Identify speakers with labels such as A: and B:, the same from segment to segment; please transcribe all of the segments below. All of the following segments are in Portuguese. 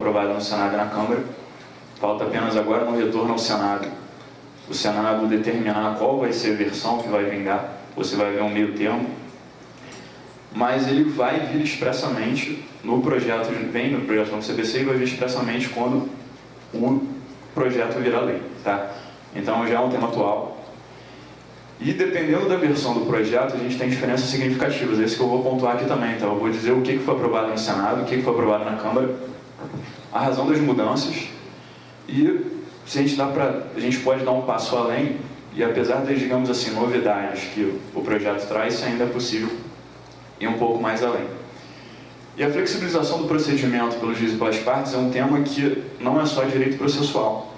A: aprovada no Senado e na Câmara. Falta apenas agora no retorno ao Senado, o Senado determinar qual vai ser a versão que vai vingar. Você vai ver um meio termo, mas ele vai vir expressamente no projeto, vem no projeto do CPC e vai vir expressamente quando o projeto virar lei, tá? Então já é um tema atual. E dependendo da versão do projeto, a gente tem diferenças significativas, esse que eu vou pontuar aqui também. Então eu vou dizer o que foi aprovado no Senado, o que foi aprovado na Câmara, a razão das mudanças, e se a gente pode dar um passo além, e apesar das, digamos assim, novidades que o projeto traz, ainda é possível ir um pouco mais além. E a flexibilização do procedimento pelo juiz e pelas partes é um tema que não é só direito processual.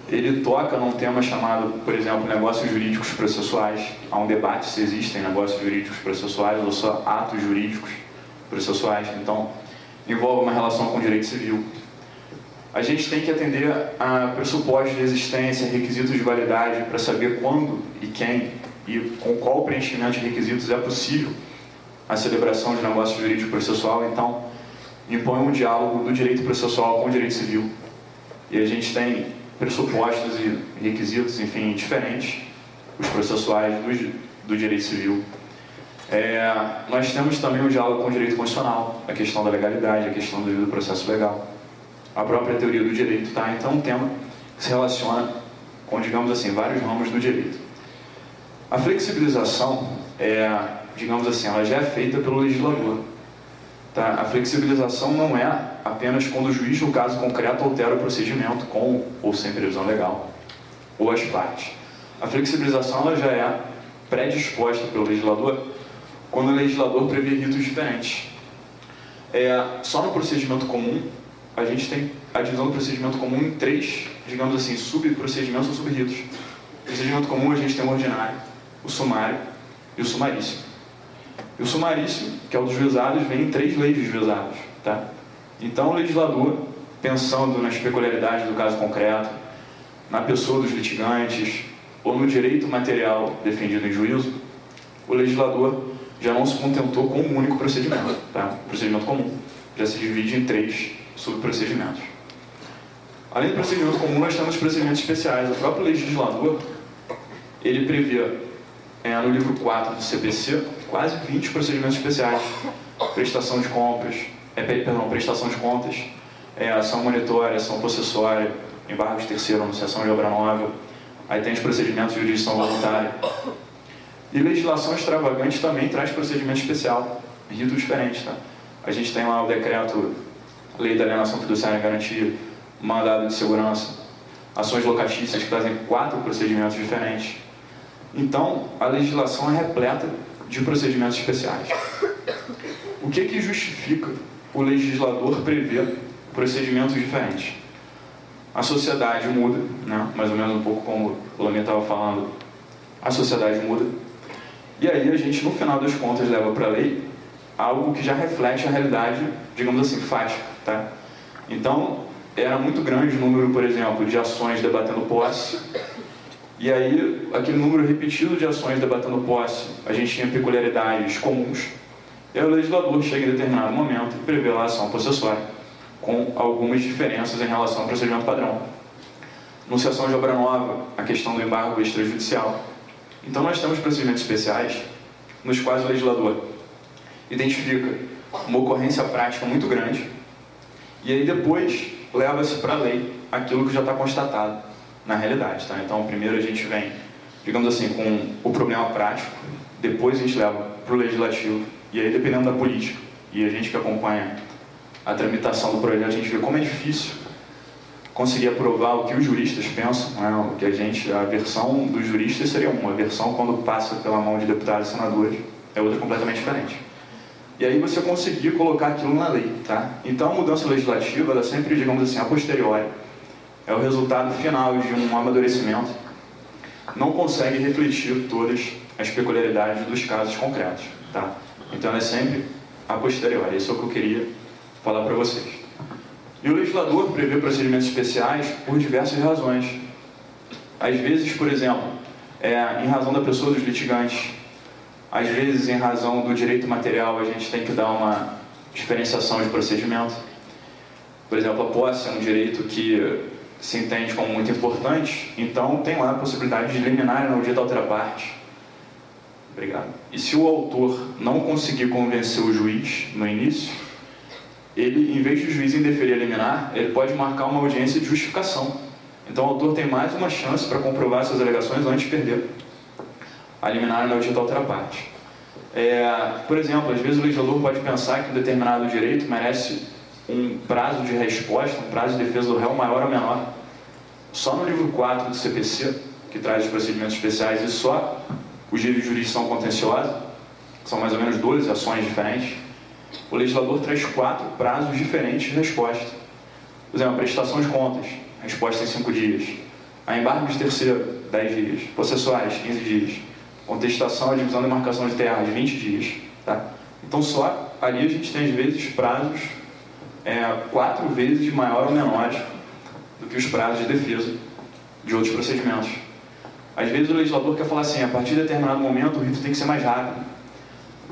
A: Ele toca num tema chamado, por exemplo, negócios jurídicos processuais. Há um debate se existem negócios jurídicos processuais ou só atos jurídicos processuais. Então, envolve uma relação com o direito civil. A gente tem que atender a pressupostos de existência, requisitos de validade, para saber quando e quem e com qual preenchimento de requisitos é possível a celebração de negócio jurídico processual. Então, impõe um diálogo do direito processual com o direito civil. E a gente tem pressupostos e requisitos, enfim, diferentes, os processuais do direito civil. Nós temos também o diálogo com o direito constitucional, a questão da legalidade, a questão do processo legal, a própria teoria do direito, tá? Então, é um tema que se relaciona com, digamos assim, vários ramos do direito. A flexibilização, digamos assim, ela já é feita pelo legislador. Tá? A flexibilização não é apenas quando o juiz, no caso concreto, altera o procedimento com ou sem previsão legal, ou as partes. A flexibilização ela já é predisposta pelo legislador quando o legislador prevê ritos diferentes. Só no procedimento comum, a gente tem a divisão do procedimento comum em três, digamos assim, subprocedimentos ou subritos. No procedimento comum, a gente tem o ordinário, o sumário e o sumaríssimo. E o sumaríssimo, que é o dos juizados, vem em três leis dos juizados. Tá? Então, o legislador, pensando nas peculiaridades do caso concreto, na pessoa dos litigantes, ou no direito material defendido em juízo, o legislador já não se contentou com um único procedimento. Tá? O procedimento comum já se divide em três subprocedimentos. Além do procedimento comum, nós temos procedimentos especiais. O próprio legislador, ele prevê, no livro 4 do CPC, quase 20 procedimentos especiais. Prestação de compras, prestação de contas, ação monitória, ação possessória, embargo de terceiro, anunciação de obra nova. Aí tem os procedimentos de jurisdição voluntária. E legislação extravagante também traz procedimento especial, rito diferente. Tá? A gente tem lá o decreto, lei da alienação fiduciária e garantia, mandado de segurança, ações locatícias que trazem 4 procedimentos diferentes. Então, a legislação é repleta de procedimentos especiais. O que justifica o legislador prever procedimentos diferentes? A sociedade muda, né? Mais ou menos um pouco como o Lamir estava falando, a sociedade muda, e aí a gente, no final das contas, leva para a lei algo que já reflete a realidade, digamos assim, fática. Tá? Então, era muito grande o número, por exemplo, de ações debatendo posse, e aí, aquele número repetido de ações debatendo posse, a gente tinha peculiaridades comuns, e aí o legislador chega em determinado momento e prevê lá a ação possessória, com algumas diferenças em relação ao procedimento padrão. Anunciação de obra nova, a questão do embargo extrajudicial. Então, nós temos procedimentos especiais, nos quais o legislador identifica uma ocorrência prática muito grande, e aí depois leva-se para a lei aquilo que já está constatado na realidade. Tá? Então, primeiro a gente vem, digamos assim, com o problema prático, depois a gente leva para o legislativo, e aí dependendo da política, e a gente que acompanha a tramitação do projeto, a gente vê como é difícil conseguir aprovar o que os juristas pensam, né? O que a versão dos juristas seria uma, a versão quando passa pela mão de deputados e senadores é outra completamente diferente. E aí você conseguir colocar aquilo na lei, tá? Então a mudança legislativa, ela sempre, digamos assim, a posteriori, é o resultado final de um amadurecimento, não consegue refletir todas as peculiaridades dos casos concretos, tá? Então ela é sempre a posteriori, isso é o que eu queria falar para vocês. E o legislador prevê procedimentos especiais por diversas razões. Às vezes, por exemplo, em razão da pessoa dos litigantes, às vezes em razão do direito material, a gente tem que dar uma diferenciação de procedimento. Por exemplo, a posse é um direito que se entende como muito importante, então tem lá a possibilidade de liminar na audita altera parte. Obrigado. E se o autor não conseguir convencer o juiz no início, ele, em vez de o juiz indeferir a liminar, ele pode marcar uma audiência de justificação. Então o autor tem mais uma chance para comprovar suas alegações antes de perder a liminar na audita altera parte. Por exemplo, às vezes o legislador pode pensar que um determinado direito merece um prazo de resposta, um prazo de defesa do réu maior ou menor. Só no livro 4 do CPC, que traz os procedimentos especiais, e só os de jurisdição contenciosa, que são mais ou menos 12 ações diferentes, o legislador traz 4 prazos diferentes de resposta. Por exemplo, prestação de contas, resposta em 5 dias. A embargo de terceiro, 10 dias. Processuais, 15 dias. Contestação e divisão de marcação de terras, 20 dias. Tá? Então, só ali a gente tem, às vezes, prazos 4 vezes maior ou menores do que os prazos de defesa de outros procedimentos. Às vezes o legislador quer falar assim, a partir de determinado momento o rito tem que ser mais rápido.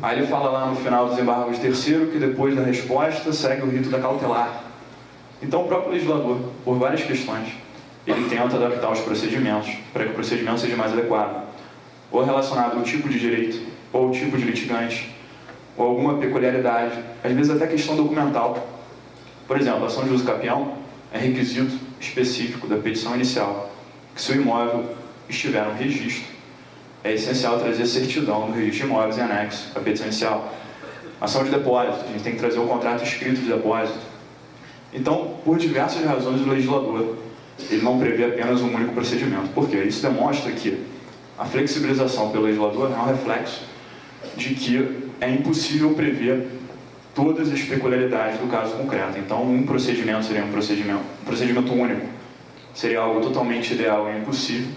A: Aí ele fala lá no final dos embargos de terceiro que depois da resposta segue o rito da cautelar. Então o próprio legislador, por várias questões, ele tenta adaptar os procedimentos para que o procedimento seja mais adequado, ou relacionado ao tipo de direito, ou ao tipo de litigante, ou alguma peculiaridade, às vezes até questão documental. Por exemplo, a ação de uso capião é requisito específico da petição inicial, que se o imóvel estiver no registro, é essencial trazer certidão do registro de imóveis em anexo à petição inicial. Ação de depósito, a gente tem que trazer o contrato escrito de depósito. Então, por diversas razões, o legislador ele não prevê apenas um único procedimento. Por quê? Isso demonstra que a flexibilização pelo legislador é um reflexo de que é impossível prever todas as peculiaridades do caso concreto. Então, um procedimento seria um procedimento único. Seria algo totalmente ideal e impossível.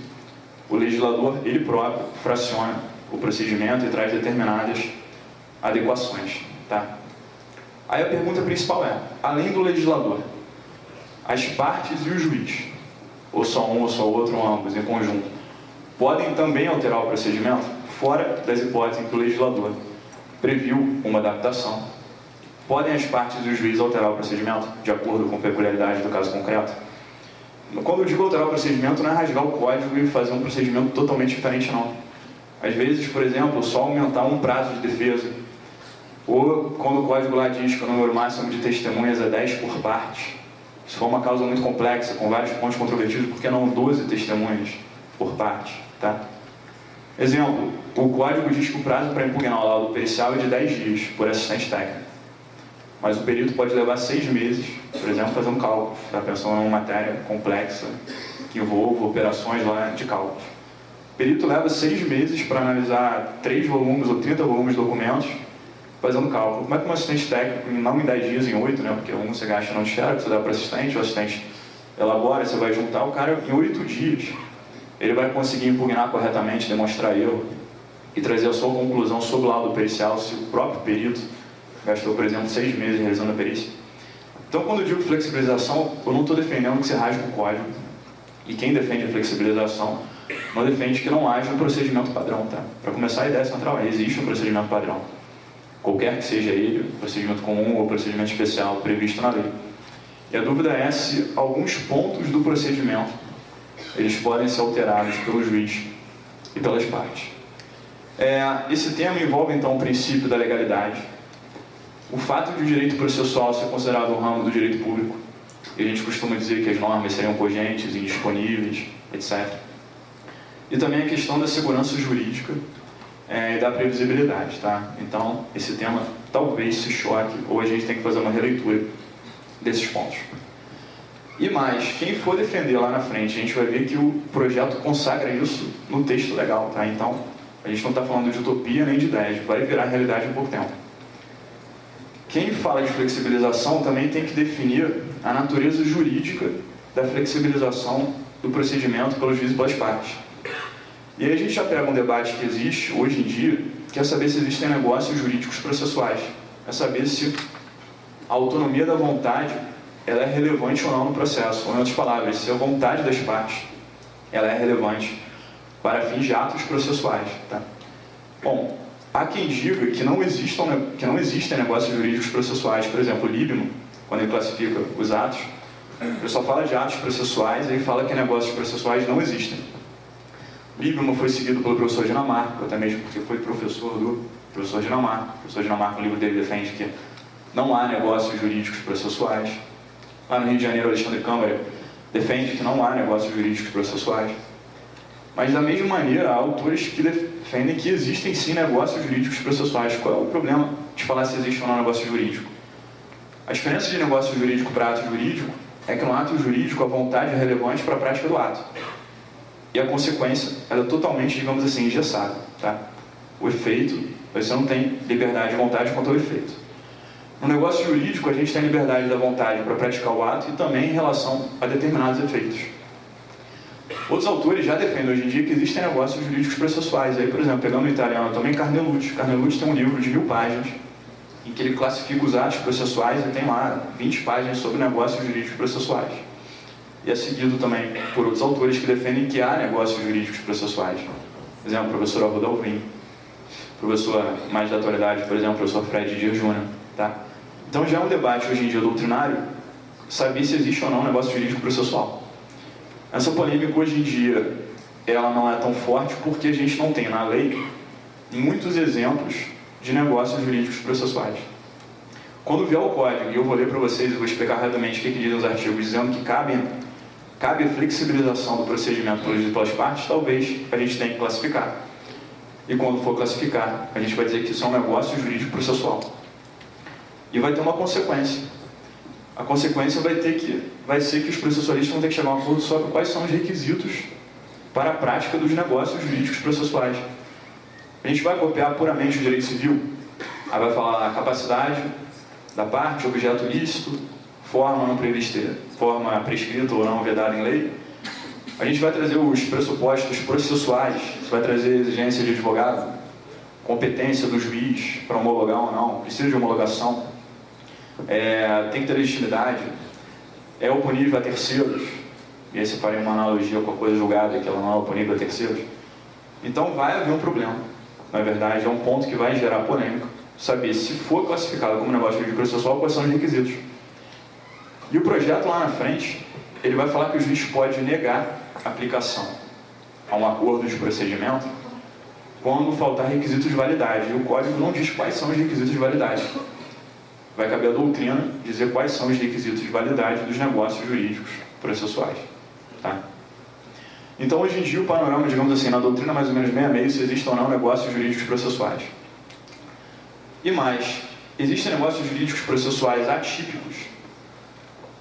A: O legislador, ele próprio, fraciona o procedimento e traz determinadas adequações. Tá? Aí a pergunta principal é, além do legislador, as partes e o juiz, ou só um, ou só outro, ou ambos, em conjunto, podem também alterar o procedimento, fora das hipóteses em que o legislador previu uma adaptação. Podem as partes e o juiz alterar o procedimento de acordo com a peculiaridade do caso concreto? Quando eu digo alterar o procedimento, não é rasgar o código e fazer um procedimento totalmente diferente, não. Às vezes, por exemplo, só aumentar um prazo de defesa. Ou quando o código lá diz que o número máximo de testemunhas é 10 por parte. Se for uma causa muito complexa, com vários pontos controvertidos, por que não 12 testemunhas por parte? Tá? Exemplo, o código diz que o prazo para impugnar o laudo pericial é de 10 dias por assistente técnico. Mas o perito pode levar 6 meses, por exemplo, fazendo cálculos. Está pensando em uma matéria complexa que envolva operações lá de cálculos. O perito leva 6 meses para analisar 3 volumes ou 30 volumes de documentos, fazendo cálculo. Como é que um assistente técnico, não em 10 dias, em 8, né? Porque um você gasta não xerox, você dá para o assistente elabora, você vai juntar, o cara em 8 dias, ele vai conseguir impugnar corretamente, demonstrar erro e trazer a sua conclusão sobre o laudo pericial se o próprio perito gastou, por exemplo, 6 meses realizando a perícia. Então, quando eu digo flexibilização, eu não estou defendendo que você rasgue o código. E quem defende a flexibilização não defende que não haja um procedimento padrão. Tá? Para começar, a ideia central é: existe um procedimento padrão. Qualquer que seja ele, procedimento comum ou procedimento especial previsto na lei. E a dúvida é se alguns pontos do procedimento eles podem ser alterados pelo juiz e pelas partes. Esse tema envolve, então, o princípio da legalidade. O fato de o direito processual ser considerado um ramo do direito público, e a gente costuma dizer que as normas seriam cogentes, indisponíveis, etc. E também a questão da segurança jurídica e da previsibilidade. Tá? Então, esse tema talvez se choque, ou a gente tem que fazer uma releitura desses pontos. E mais, quem for defender lá na frente, a gente vai ver que o projeto consagra isso no texto legal. Tá? Então, a gente não está falando de utopia nem de ideias, vai virar realidade em pouco tempo. Quem fala de flexibilização também tem que definir a natureza jurídica da flexibilização do procedimento pelos juízes e pelas partes. E aí a gente já pega um debate que existe hoje em dia, que é saber se existem negócios jurídicos processuais. É saber se a autonomia da vontade ela é relevante ou não no processo. Ou, em outras palavras, se a vontade das partes ela é relevante para fins de atos processuais. Tá? Bom, há quem diga que não existem negócios jurídicos processuais. Por exemplo, o Líbano, quando ele classifica os atos, ele só fala de atos processuais e ele fala que negócios processuais não existem. Lieberman foi seguido pelo professor Dinamarca, até mesmo porque foi professor do professor Dinamarca. O professor Dinamarca, no livro dele, defende que não há negócios jurídicos processuais. Lá no Rio de Janeiro, Alexandre Câmara defende que não há negócios jurídicos processuais. Mas, da mesma maneira, há autores que defendem que existem sim negócios jurídicos processuais. Qual é o problema de falar se existe ou não negócio jurídico? A diferença de negócio jurídico para ato jurídico é que no ato jurídico a vontade é relevante para a prática do ato. E a consequência ela é totalmente, digamos assim, engessada. Tá? O efeito, você não tem liberdade de vontade quanto ao efeito. No negócio jurídico, a gente tem liberdade da vontade para praticar o ato e também em relação a determinados efeitos. Outros autores já defendem hoje em dia que existem negócios jurídicos processuais. Aí, por exemplo, pegando o italiano também, Carnelucci. Carnelucci tem um livro de 1000 páginas em que ele classifica os atos processuais e tem lá 20 páginas sobre negócios jurídicos processuais. E é seguido também por outros autores que defendem que há negócios jurídicos processuais. Por exemplo, o professor Arruda Alvim, professor mais da atualidade, por exemplo, o professor Fred Dias Jr. Tá? Então já é um debate hoje em dia doutrinário saber se existe ou não negócio jurídico processual. Essa polêmica hoje em dia ela não é tão forte porque a gente não tem na lei muitos exemplos de negócios jurídicos processuais. Quando vier o código, e eu vou ler para vocês e vou explicar rapidamente o que dizem os artigos, dizendo que cabe a flexibilização do procedimento pelas partes, talvez a gente tenha que classificar. E quando for classificar, a gente vai dizer que isso é um negócio jurídico processual. E vai ter uma consequência. A consequência vai ser que os processualistas vão ter que chegar a um acordo sobre quais são os requisitos para a prática dos negócios jurídicos processuais. A gente vai copiar puramente o direito civil, aí vai falar a capacidade da parte, objeto lícito, forma não prevista, forma prescrita ou não vedada em lei. A gente vai trazer os pressupostos processuais, você vai trazer exigência de advogado, competência do juiz para homologar ou não, precisa de homologação, tem que ter legitimidade, é oponível a terceiros, e aí você faria uma analogia com a coisa julgada, que ela não é oponível a terceiros. Então vai haver um problema, na verdade, é um ponto que vai gerar polêmica, saber se for classificado como negócio jurídico processual, quais são os requisitos. E o projeto lá na frente, ele vai falar que o juiz pode negar a aplicação a um acordo de procedimento quando faltar requisitos de validade. E o código não diz quais são os requisitos de validade. Vai caber a doutrina dizer quais são os requisitos de validade dos negócios jurídicos processuais. Tá? Então, hoje em dia, o panorama, digamos assim, na doutrina mais ou menos meio a meio, se existem ou não negócios jurídicos processuais. E mais, existem negócios jurídicos processuais atípicos.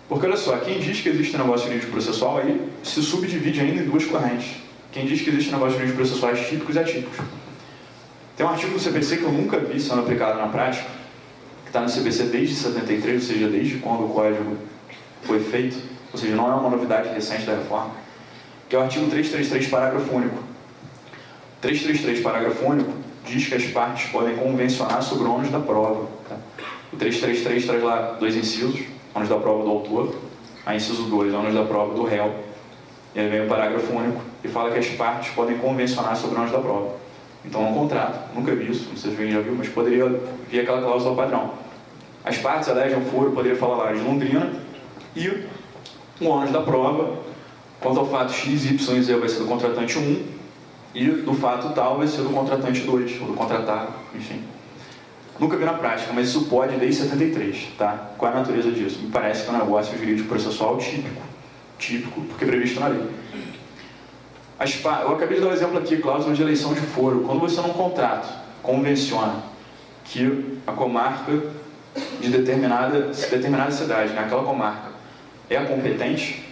A: Porque, olha só, quem diz que existe negócio jurídico processual aí se subdivide ainda em duas correntes. Quem diz que existe negócios jurídicos processuais típicos e atípicos. Tem um artigo do CPC que eu nunca vi sendo aplicado na prática, que está no CPC desde 73, ou seja, desde quando o código foi feito, ou seja, não é uma novidade recente da reforma, que é o artigo 333, parágrafo único. 333, parágrafo único, diz que as partes podem convencionar sobre o ônus da prova. Tá? O 333 traz lá dois incisos, ônus da prova do autor, a inciso 2, ônus da prova do réu. E aí vem o parágrafo único e fala que as partes podem convencionar sobre o ônus da prova. Então, no contrato, nunca vi isso, não sei se alguém já viu, mas poderia vir aquela cláusula padrão. As partes alegam foro, poderia falar lá de Londrina, e o ônus da prova, quanto ao fato X, Y e Z vai ser do contratante 1, e do fato tal vai ser do contratante 2, ou do contratado, enfim. Nunca vi na prática, mas isso pode desde 73, tá? Qual é a natureza disso? Me parece que é um negócio jurídico processual típico, porque é previsto na lei. Eu acabei de dar um exemplo aqui, cláusula de eleição de foro. Quando você, num contrato, convenciona que a comarca de determinada cidade, naquela comarca, é a competente,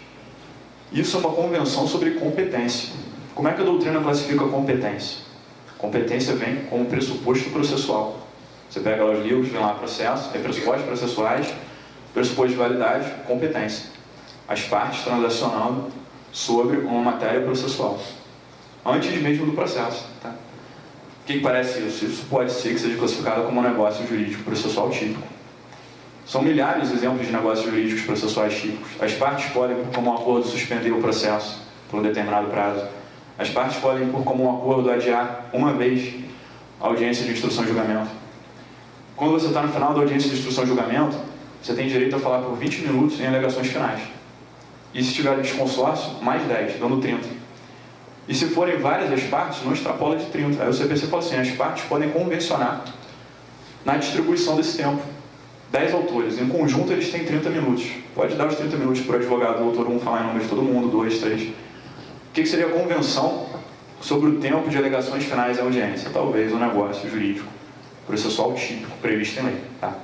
A: isso é uma convenção sobre competência. Como é que a doutrina classifica a competência? Competência vem como pressuposto processual. Você pega lá os livros, vem lá processo, pressupostos processuais, pressuposto de validade, competência. As partes transacionando sobre uma matéria processual, antes mesmo do processo. Tá? O que parece isso? Isso pode ser que seja classificado como um negócio jurídico processual típico. São milhares de exemplos de negócios jurídicos processuais típicos. As partes podem, por comum acordo, suspender o processo por um determinado prazo. As partes podem, por comum acordo, adiar uma vez a audiência de instrução e julgamento. Quando você está no final da audiência de instrução e julgamento, você tem direito a falar por 20 minutos em alegações finais. E se tiver desconsórcio, mais 10, dando 30. E se forem várias as partes, não extrapola de 30. Aí o CPC fala assim, as partes podem convencionar na distribuição desse tempo. 10 autores, em conjunto eles têm 30 minutos. Pode dar os 30 minutos para o advogado, o autor 1 falar em nome de todo mundo, 2, 3. O que seria a convenção sobre o tempo de alegações finais à audiência? Talvez um negócio jurídico processual típico previsto em lei. Tá?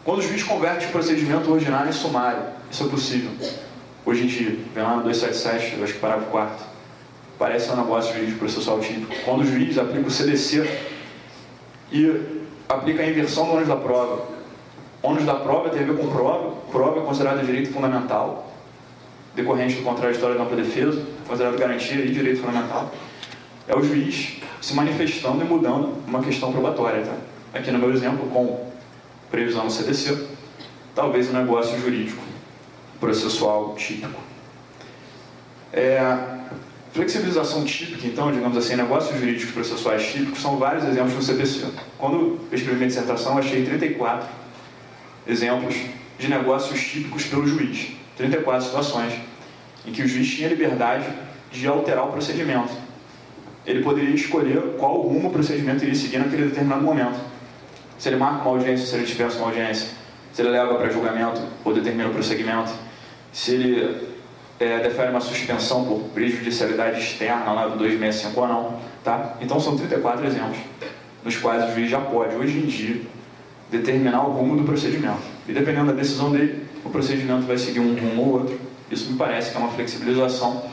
A: Quando o juiz converte o procedimento ordinário em sumário, isso é possível. Hoje em dia, vem lá no 277, eu acho que parágrafo 4º, parece um negócio jurídico processual típico. Quando o juiz aplica o CDC e aplica a inversão do ônus da prova. Ônus da prova tem a ver com prova. Prova é considerada direito fundamental, decorrente do contraditório da ampla defesa, considerado garantia e direito fundamental. É o juiz se manifestando e mudando uma questão probatória. Tá? Aqui no meu exemplo, com previsão no CDC, talvez um negócio jurídico processual típico. Flexibilização típica, então, digamos assim, negócios jurídicos processuais típicos, são vários exemplos no CPC. Quando eu escrevi minha dissertação, eu achei 34 exemplos de negócios típicos pelo juiz. 34 situações em que o juiz tinha liberdade de alterar o procedimento. Ele poderia escolher qual rumo o procedimento iria seguir naquele determinado momento. Se ele marca uma audiência, se ele dispensa uma audiência, se ele leva para julgamento ou determina o prosseguimento, se ele defere uma suspensão por prejudicialidade externa lá do 265 ou não. Tá? Então são 34 exemplos nos quais o juiz já pode, hoje em dia, determinar o rumo do procedimento. E dependendo da decisão dele, o procedimento vai seguir um rumo ou outro. Isso me parece que é uma flexibilização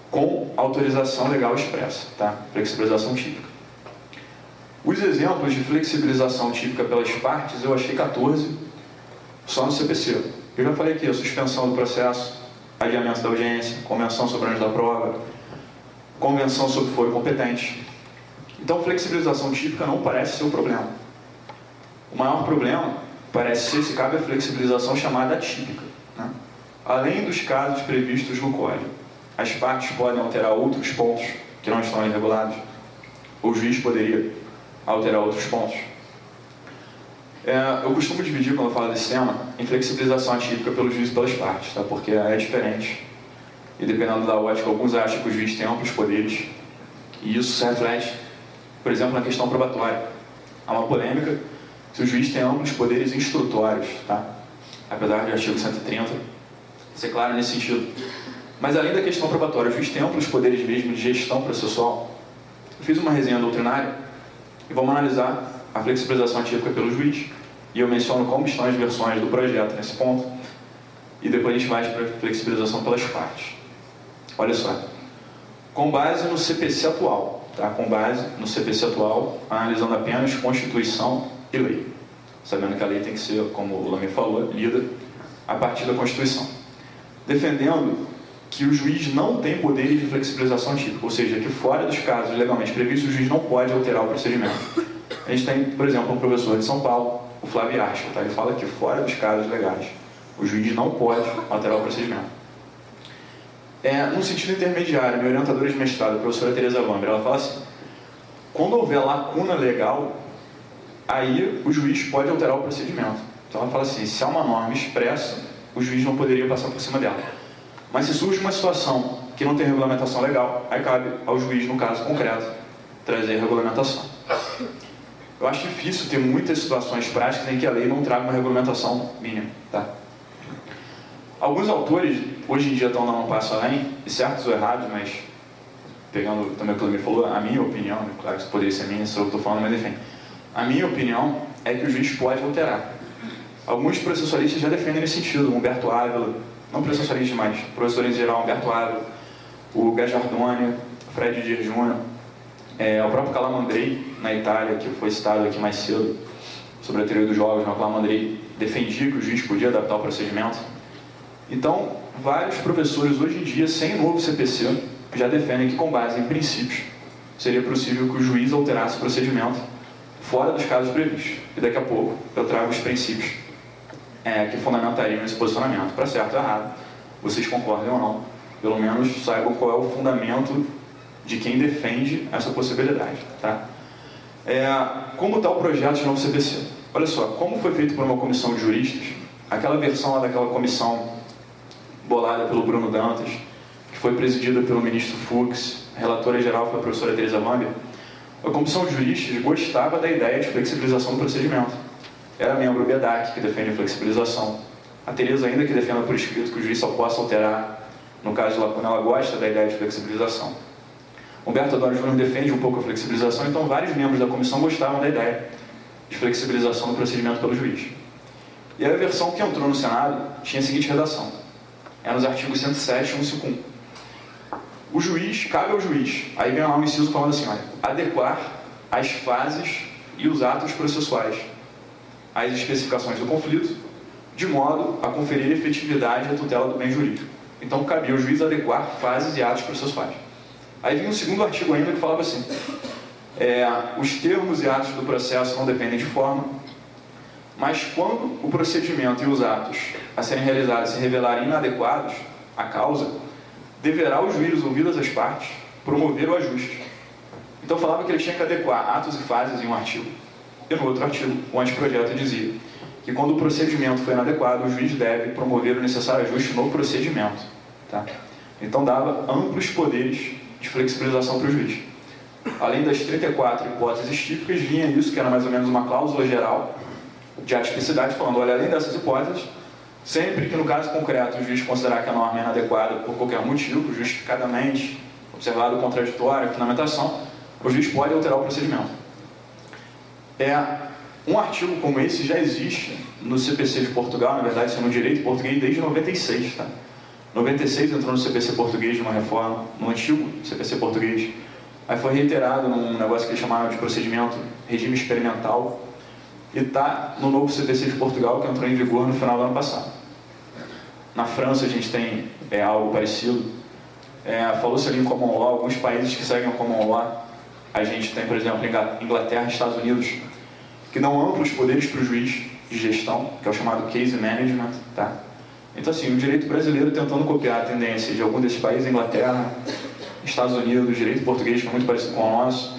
A: com autorização legal expressa. Tá? Flexibilização típica. Os exemplos de flexibilização típica pelas partes, eu achei 14 só no CPC. Eu já falei aqui, a suspensão do processo, adiamento da audiência, convenção sobre ônus da prova, convenção sobre foro competente. Então, flexibilização típica não parece ser o problema. O maior problema parece ser se cabe a flexibilização chamada atípica. Né? Além dos casos previstos no Código, as partes podem alterar outros pontos que não estão ali regulados. O juiz poderia alterar outros pontos. Eu costumo dividir, quando eu falo desse tema, em flexibilização atípica pelo juiz e pelas partes, tá? Porque é diferente. E dependendo da ótica, alguns acham que o juiz tem amplos poderes, e isso se reflete, por exemplo, na questão probatória. Há uma polêmica se o juiz tem amplos poderes instrutórios, tá? Apesar de artigo 130 ser claro nesse sentido. Mas além da questão probatória, o juiz tem amplos poderes mesmo de gestão processual. Eu fiz uma resenha doutrinária e vamos analisar a flexibilização atípica pelo juiz, e eu menciono como estão as versões do projeto nesse ponto, e depois a gente vai para a flexibilização pelas partes. Olha só, com base no CPC atual, tá? Com base no CPC atual, analisando apenas Constituição e lei, sabendo que a lei tem que ser, como o Lamy falou, lida a partir da Constituição, defendendo que o juiz não tem poderes de flexibilização atípica, ou seja, que fora dos casos legalmente previstos, o juiz não pode alterar o procedimento. A gente tem, por exemplo, um professor de São Paulo, o Flávio Archer, tá? Ele fala que fora dos casos legais, o juiz não pode alterar o procedimento. No sentido intermediário, minha orientadora de mestrado, a professora Tereza Vamber, ela fala assim, quando houver lacuna legal, aí o juiz pode alterar o procedimento. Então ela fala assim, se há uma norma expressa, o juiz não poderia passar por cima dela. Mas se surge uma situação que não tem regulamentação legal, aí cabe ao juiz, no caso concreto, trazer regulamentação. Eu acho difícil ter muitas situações práticas em que a lei não traga uma regulamentação mínima. Tá? Alguns autores, hoje em dia, estão dando um passo além, e certos ou errados, mas pegando também o que o Lamy falou, a minha opinião, claro que isso poderia ser minha, só eu estou falando, mas enfim, a minha opinião é que o juiz pode alterar. Alguns processualistas já defendem nesse sentido, Humberto Ávila, não processualistas, mas professores em geral, Humberto Ávila, o Gagliardone, Fred Dier Jr., o próprio Calamandrei, na Itália, que foi citado aqui mais cedo, sobre a teoria dos jogos, o Calamandrei defendia que o juiz podia adaptar o procedimento. Então, vários professores hoje em dia, sem novo CPC, já defendem que, com base em princípios, seria possível que o juiz alterasse o procedimento fora dos casos previstos. E daqui a pouco eu trago os princípios que fundamentariam esse posicionamento. Para certo ou errado, vocês concordem ou não, pelo menos saibam qual é o fundamento de quem defende essa possibilidade. Tá? Como está o projeto de novo CPC? Olha só, como foi feito por uma comissão de juristas, aquela versão lá daquela comissão bolada pelo Bruno Dantas, que foi presidida pelo ministro Fux, a relatora geral foi a professora Teresa Wanger, a comissão de juristas gostava da ideia de flexibilização do procedimento. Era membro do EDAC, que defende a flexibilização. A Teresa ainda que defenda por escrito que o juiz só possa alterar, no caso de lacuna, ela gosta da ideia de flexibilização. Humberto Adorno Júnior defende um pouco a flexibilização, então vários membros da comissão gostavam da ideia de flexibilização do procedimento pelo juiz. E a versão que entrou no Senado tinha a seguinte redação. É nos artigos 107 e 151. O juiz, cabe ao juiz, aí vem lá um inciso falando assim, olha, adequar as fases e os atos processuais às especificações do conflito, de modo a conferir efetividade à tutela do bem jurídico. Então, cabia ao juiz adequar fases e atos processuais. Aí vinha um segundo artigo ainda que falava assim, os termos e atos do processo não dependem de forma, mas quando o procedimento e os atos a serem realizados se revelarem inadequados à causa, deverá o juiz, ouvidas as partes, promover o ajuste. Então falava que ele tinha que adequar atos e fases em um artigo. E no outro artigo, o anteprojeto dizia que quando o procedimento foi inadequado, o juiz deve promover o necessário ajuste no procedimento. Tá? Então dava amplos poderes de flexibilização para o juiz. Além das 34 hipóteses típicas, vinha isso, que era mais ou menos uma cláusula geral de atipicidade, falando, olha, além dessas hipóteses, sempre que no caso concreto o juiz considerar que a norma é inadequada por qualquer motivo, justificadamente, observado o contraditório, a fundamentação, o juiz pode alterar o procedimento. Um artigo como esse já existe no CPC de Portugal, na verdade, isso é no direito português desde 96, tá? 96 entrou no CPC português de uma reforma, no antigo CPC português. Aí foi reiterado num negócio que eles chamaram de procedimento regime experimental e está no novo CPC de Portugal, que entrou em vigor no final do ano passado. Na França a gente tem algo parecido. Falou-se ali em common law, alguns países que seguem o common law. A gente tem, por exemplo, Inglaterra e Estados Unidos, que dão amplos poderes para o juiz de gestão, que é o chamado case management. Tá? Então, assim, o direito brasileiro tentando copiar a tendência de algum desses países, Inglaterra, Estados Unidos, o direito português, que é muito parecido com o nosso,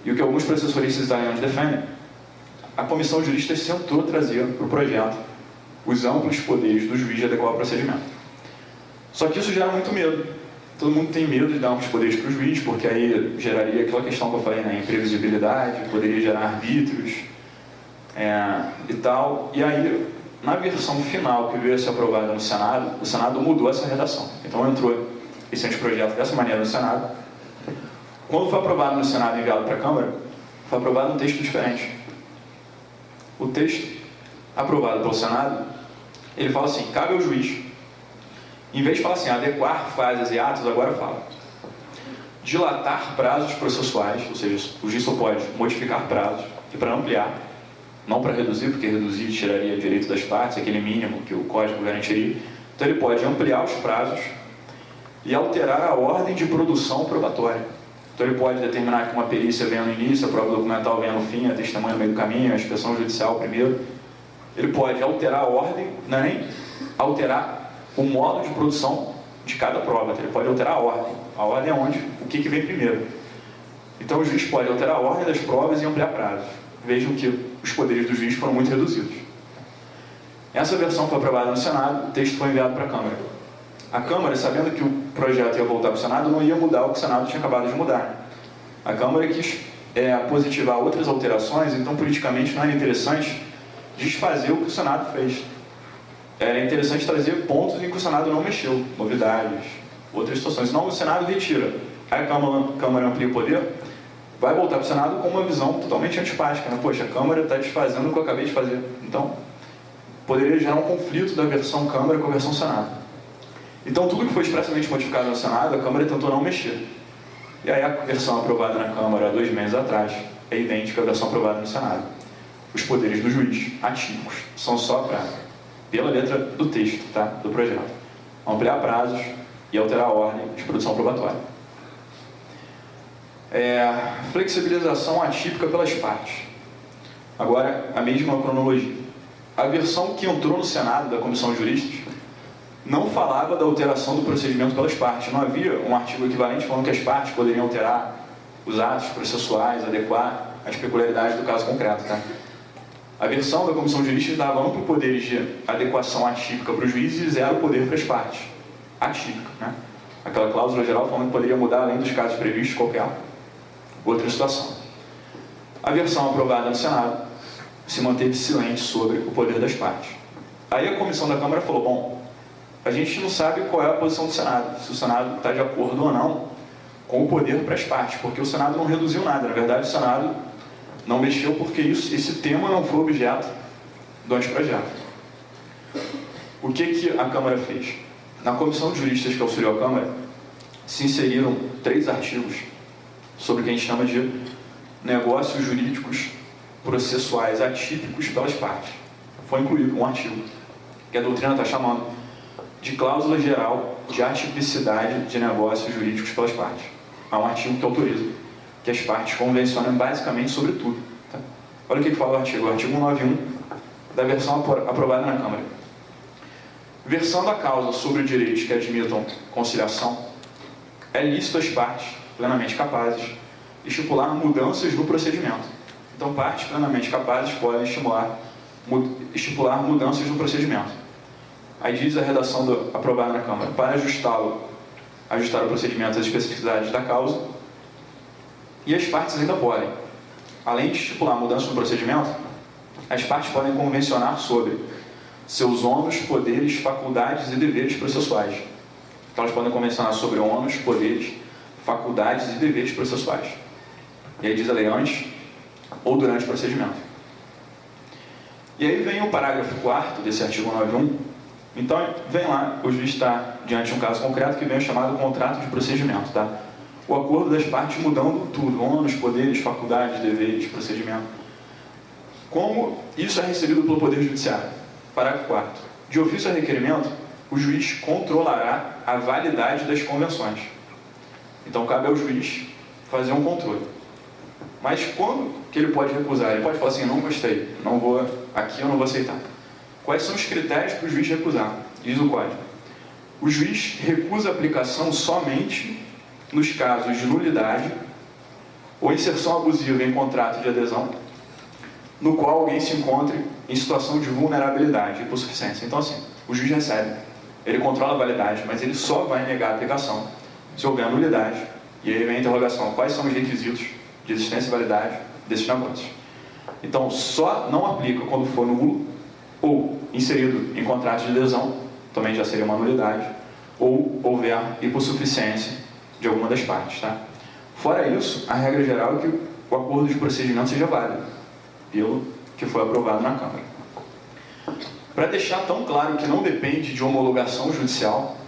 A: e o que alguns processualistas italianos defendem, a comissão de juristas tentou trazer para o projeto os amplos poderes do juiz de adequar o procedimento. Só que isso gera muito medo. Todo mundo tem medo de dar amplos poderes para o juiz, porque aí geraria aquela questão que eu falei, né, imprevisibilidade, poderia gerar arbítrios e tal. E aí, na versão final que veio a ser aprovada no Senado, o Senado mudou essa redação. Então entrou esse anteprojeto dessa maneira no Senado. Quando foi aprovado no Senado e enviado para a Câmara, foi aprovado um texto diferente. O texto aprovado pelo Senado, ele fala assim, cabe ao juiz, em vez de falar assim, adequar fases e atos, agora fala dilatar prazos processuais, ou seja, o juiz só pode modificar prazos, e para ampliar, não para reduzir, porque reduzir tiraria direito das partes, aquele mínimo que o Código garantiria. Então ele pode ampliar os prazos e alterar a ordem de produção probatória. Então ele pode determinar que uma perícia venha no início, a prova documental venha no fim, a testemunha no meio do caminho, a inspeção judicial primeiro. Ele pode alterar a ordem, não é nem alterar o modo de produção de cada prova, ele pode alterar a ordem. A ordem é onde, o que vem primeiro. Então o juiz pode alterar a ordem das provas e ampliar prazos. Vejam que os poderes do juiz foram muito reduzidos. Essa versão foi aprovada no Senado, o texto foi enviado para a Câmara. A Câmara, sabendo que o projeto ia voltar para o Senado, não ia mudar o que o Senado tinha acabado de mudar. A Câmara quis positivar outras alterações, então politicamente não era interessante desfazer o que o Senado fez. Era interessante trazer pontos em que o Senado não mexeu, novidades, outras situações. Senão o Senado retira. Aí a Câmara amplia o poder, vai voltar para o Senado com uma visão totalmente antipática. Né? Poxa, a Câmara está desfazendo o que eu acabei de fazer. Então, poderia gerar um conflito da versão Câmara com a versão Senado. Então, tudo que foi expressamente modificado no Senado, a Câmara tentou não mexer. E aí a versão aprovada na Câmara há 2 meses atrás é idêntica à versão aprovada no Senado. Os poderes do juiz, atípicos, são só pela letra do texto, tá? Do projeto. Ampliar prazos e alterar a ordem de produção probatória. Flexibilização atípica pelas partes. Agora, a mesma cronologia. A versão que entrou no Senado da Comissão de Juristas não falava da alteração do procedimento pelas partes. Não havia um artigo equivalente falando que as partes poderiam alterar os atos processuais, adequar as peculiaridades do caso concreto. Tá? A versão da comissão de juristas dava amplo poderes de adequação atípica para o juiz e zero poder para as partes. Atípica, né? Aquela cláusula geral falando que poderia mudar além dos casos previstos qualquer outra situação. A versão aprovada no Senado se manteve silente sobre o poder das partes. Aí a comissão da Câmara falou, bom, a gente não sabe qual é a posição do Senado, se o Senado está de acordo ou não com o poder para as partes, porque o Senado não reduziu nada. Na verdade, o Senado não mexeu porque esse tema não foi objeto do anteprojeto. O que a Câmara fez? Na comissão de juristas que auxiliou a Câmara, se inseriram 3 artigos sobre o que a gente chama de negócios jurídicos processuais atípicos pelas partes. Foi incluído um artigo que a doutrina está chamando de cláusula geral de atipicidade de negócios jurídicos pelas partes. Há um artigo que autoriza que as partes convencionem basicamente sobre tudo. Tá? Olha o que fala o artigo 191 da versão aprovada na Câmara. Versando a causa sobre direitos que admitam conciliação, é lícito às partes plenamente capazes estipular mudanças no procedimento. Então, partes plenamente capazes podem estipular mudanças no procedimento. Aí diz a redação aprovada na Câmara, para ajustar o procedimento às especificidades da causa, e as partes ainda podem, além de estipular mudança no procedimento, as partes podem convencionar sobre seus ônus, poderes, faculdades e deveres processuais. Então, elas podem convencionar sobre ônus, poderes, faculdades e deveres processuais. E aí diz a lei antes ou durante o procedimento. E aí vem o parágrafo 4º desse artigo 91. Então, vem lá, o juiz está diante de um caso concreto que vem o chamado contrato de procedimento, tá? O acordo das partes mudando tudo, ônus, poderes, faculdades, deveres, procedimento. Como isso é recebido pelo Poder Judiciário? Parágrafo 4º. De ofício a requerimento, o juiz controlará a validade das convenções. Então, cabe ao juiz fazer um controle. Mas quando que ele pode recusar? Ele pode falar assim, não gostei, aqui eu não vou aceitar. Quais são os critérios para o juiz recusar? Diz o código. O juiz recusa a aplicação somente nos casos de nulidade ou inserção abusiva em contrato de adesão, no qual alguém se encontre em situação de vulnerabilidade e hipossuficiência. Então, assim, o juiz recebe, ele controla a validade, mas ele só vai negar a aplicação se houver nulidade. E aí vem a interrogação, quais são os requisitos de existência e validade desses negócios? Então, só não aplica quando for nulo ou inserido em contrato de adesão, também já seria uma nulidade, ou houver hipossuficiência de alguma das partes. Tá? Fora isso, a regra geral é que o acordo de procedimento seja válido, pelo que foi aprovado na Câmara. Para deixar tão claro que não depende de homologação judicial,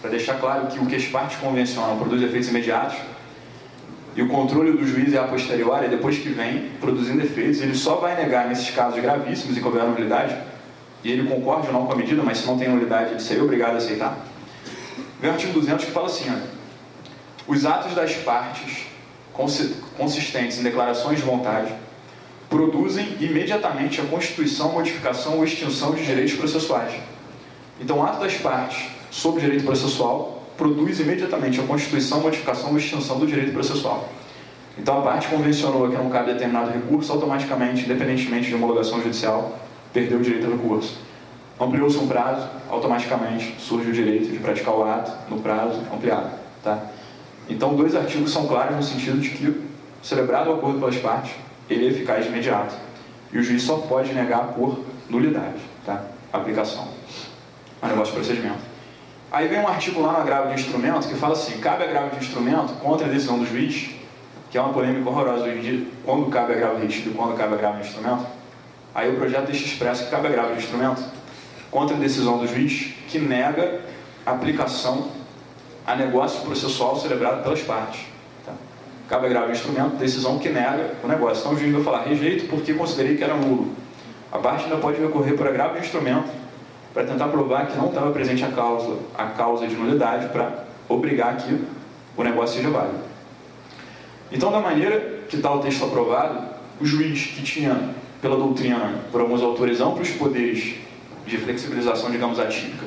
A: para deixar claro que o que as partes convencionam produz efeitos imediatos, e o controle do juiz é a posteriori, depois que vem produzindo efeitos, ele só vai negar nesses casos gravíssimos em que houver nulidade, e ele concorda ou não com a medida, mas se não tem nulidade, ele seria obrigado a aceitar. Vem o artigo 200 que fala assim, olha, os atos das partes consistentes em declarações de vontade produzem imediatamente a constituição, modificação ou extinção de direitos processuais. Então, o ato das partes sobre direito processual produz imediatamente a constituição, modificação ou extinção do direito processual. Então, a parte convencionou que não cabe determinado recurso, automaticamente, independentemente de homologação judicial, perdeu o direito ao recurso. Ampliou-se um prazo, automaticamente surge o direito de praticar o ato no prazo ampliado. Tá? Então, 2 artigos são claros no sentido de que, celebrado o acordo pelas partes, ele é eficaz de imediato. E o juiz só pode negar por nulidade, tá? A aplicação ao negócio de procedimento. Aí vem um artigo lá no agravo de instrumento que fala assim, cabe agravo de instrumento contra a decisão do juiz, que é uma polêmica horrorosa hoje em dia, quando cabe agravo retido e quando cabe agravo de instrumento. Aí o projeto deixa expresso que cabe agravo de instrumento contra a decisão do juiz que nega a aplicação a negócio processual celebrado pelas partes. Tá? Cabe agravo de instrumento, decisão que nega o negócio. Então o juiz vai falar, rejeito porque considerei que era nulo. A parte ainda pode recorrer por agravo de instrumento para tentar provar que não estava presente a causa de nulidade para obrigar que o negócio seja válido. Então, da maneira que está o texto aprovado, o juiz que tinha, pela doutrina, por alguns autores, amplos poderes de flexibilização, digamos, atípica,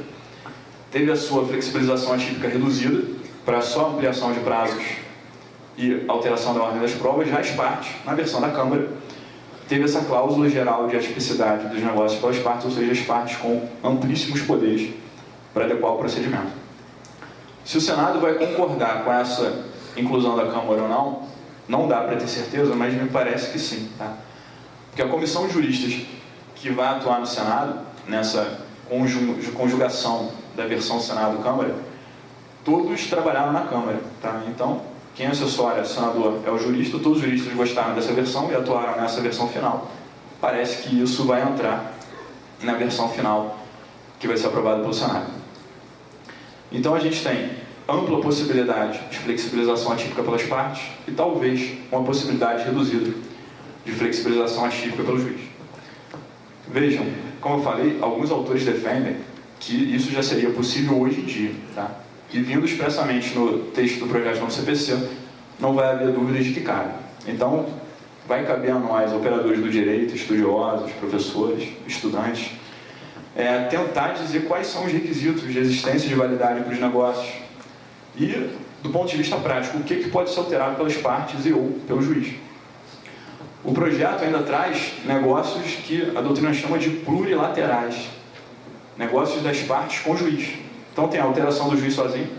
A: teve a sua flexibilização atípica reduzida para só ampliação de prazos e alteração da ordem das provas. Já as partes, na versão da Câmara, teve essa cláusula geral de atipicidade dos negócios pelas partes, ou seja, as partes com amplíssimos poderes para adequar o procedimento. Se o Senado vai concordar com essa inclusão da Câmara ou não, não dá para ter certeza, mas me parece que sim. Tá? Porque a comissão de juristas que vai atuar no Senado, nessa conjugação da versão Senado-Câmara, todos trabalharam na Câmara. Tá? Então, quem assessora o senador é o jurista, todos os juristas gostaram dessa versão e atuaram nessa versão final. Parece que isso vai entrar na versão final que vai ser aprovada pelo Senado. Então a gente tem ampla possibilidade de flexibilização atípica pelas partes e talvez uma possibilidade reduzida de flexibilização atípica pelo juiz. Vejam, como eu falei, alguns autores defendem que isso já seria possível hoje em dia, tá? E vindo expressamente no texto do projeto do CPC, não vai haver dúvidas de que cabe. Então, vai caber a nós, operadores do direito, estudiosos, professores, estudantes, tentar dizer quais são os requisitos de existência de validade para os negócios e, do ponto de vista prático, o que pode ser alterado pelas partes e ou pelo juiz. O projeto ainda traz negócios que a doutrina chama de plurilaterais, negócios das partes com o juiz. Então tem a alteração do juiz sozinho,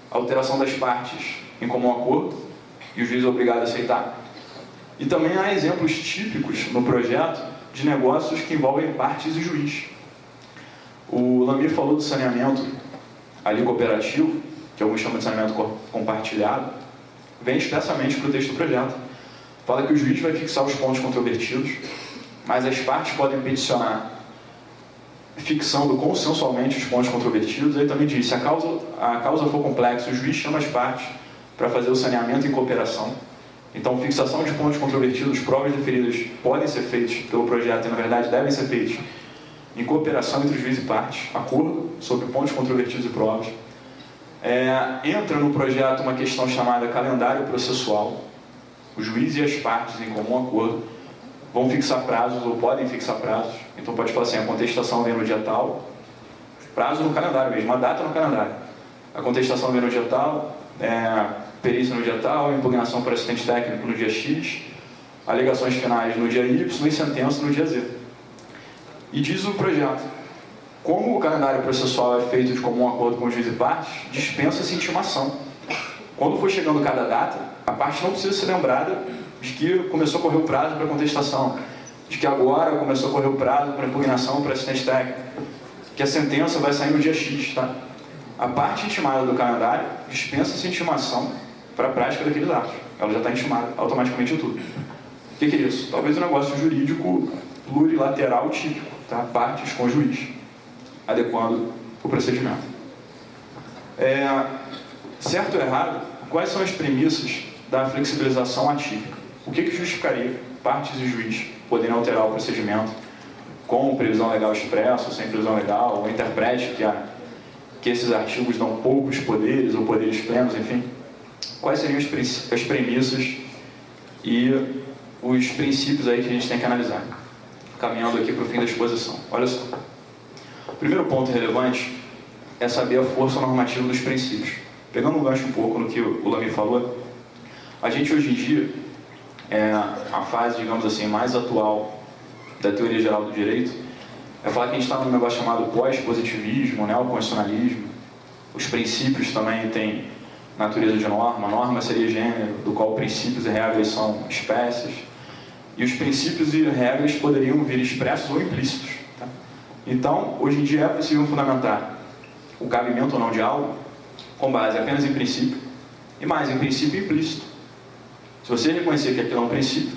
A: a alteração das partes em comum acordo, e o juiz é obrigado a aceitar. E também há exemplos típicos no projeto de negócios que envolvem partes e juiz. O Lamir falou do saneamento ali cooperativo, que alguns chamam de saneamento compartilhado, vem expressamente para o texto do projeto. Fala que o juiz vai fixar os pontos controvertidos, mas as partes podem peticionar fixando consensualmente os pontos controvertidos. Aí também diz, se a causa for complexa, o juiz chama as partes para fazer o saneamento em cooperação. Então, fixação de pontos controvertidos, provas deferidas podem ser feitas pelo projeto e, na verdade, devem ser feitas em cooperação entre o juiz e partes, acordo sobre pontos controvertidos e provas. Entra no projeto uma questão chamada calendário processual. O juiz e as partes, em comum acordo, vão fixar prazos ou podem fixar prazos. Então pode falar assim, a contestação vem no dia tal, prazo no calendário mesmo, uma data no calendário. A contestação vem no dia tal, perícia no dia tal, impugnação por assistente técnico no dia X, alegações finais no dia Y e sentença no dia Z. E diz o projeto, como o calendário processual é feito de comum acordo com o juiz e partes, dispensa-se intimação. Quando for chegando cada data, a parte não precisa ser lembrada de que começou a correr o prazo para contestação, de que agora começou a correr o prazo para impugnação para assistente técnico, que a sentença vai sair no dia X. Tá? A parte intimada do calendário dispensa-se intimação para a prática daqueles atos. Ela já está intimada automaticamente em tudo. O que é isso? Talvez um negócio jurídico plurilateral típico, tá? Partes com juiz, adequando o procedimento. Certo ou errado, quais são as premissas da flexibilização atípica? O que justificaria partes e juiz poderem alterar o procedimento com previsão legal expressa, ou sem previsão legal, ou interprete que esses artigos dão poucos poderes, ou poderes plenos, enfim? Quais seriam as premissas e os princípios aí que a gente tem que analisar? Caminhando aqui para o fim da exposição. Olha só. O primeiro ponto relevante é saber a força normativa dos princípios. Pegando um gancho um pouco no que o Lamir falou, a gente hoje em dia, a fase, digamos assim, mais atual da teoria geral do direito, é falar que a gente está num negócio chamado pós-positivismo, neoconstitucionalismo. Os princípios também têm natureza de norma. A norma seria gênero, do qual princípios e regras são espécies. E os princípios e regras poderiam vir expressos ou implícitos. Tá? Então, hoje em dia é possível fundamentar o cabimento ou não de algo com base apenas em princípio e mais em princípio implícito. Se você reconhecer que aquilo é um princípio,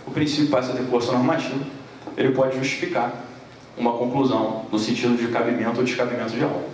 A: o princípio passa a ter força normativa, ele pode justificar uma conclusão no sentido de cabimento ou descabimento de algo.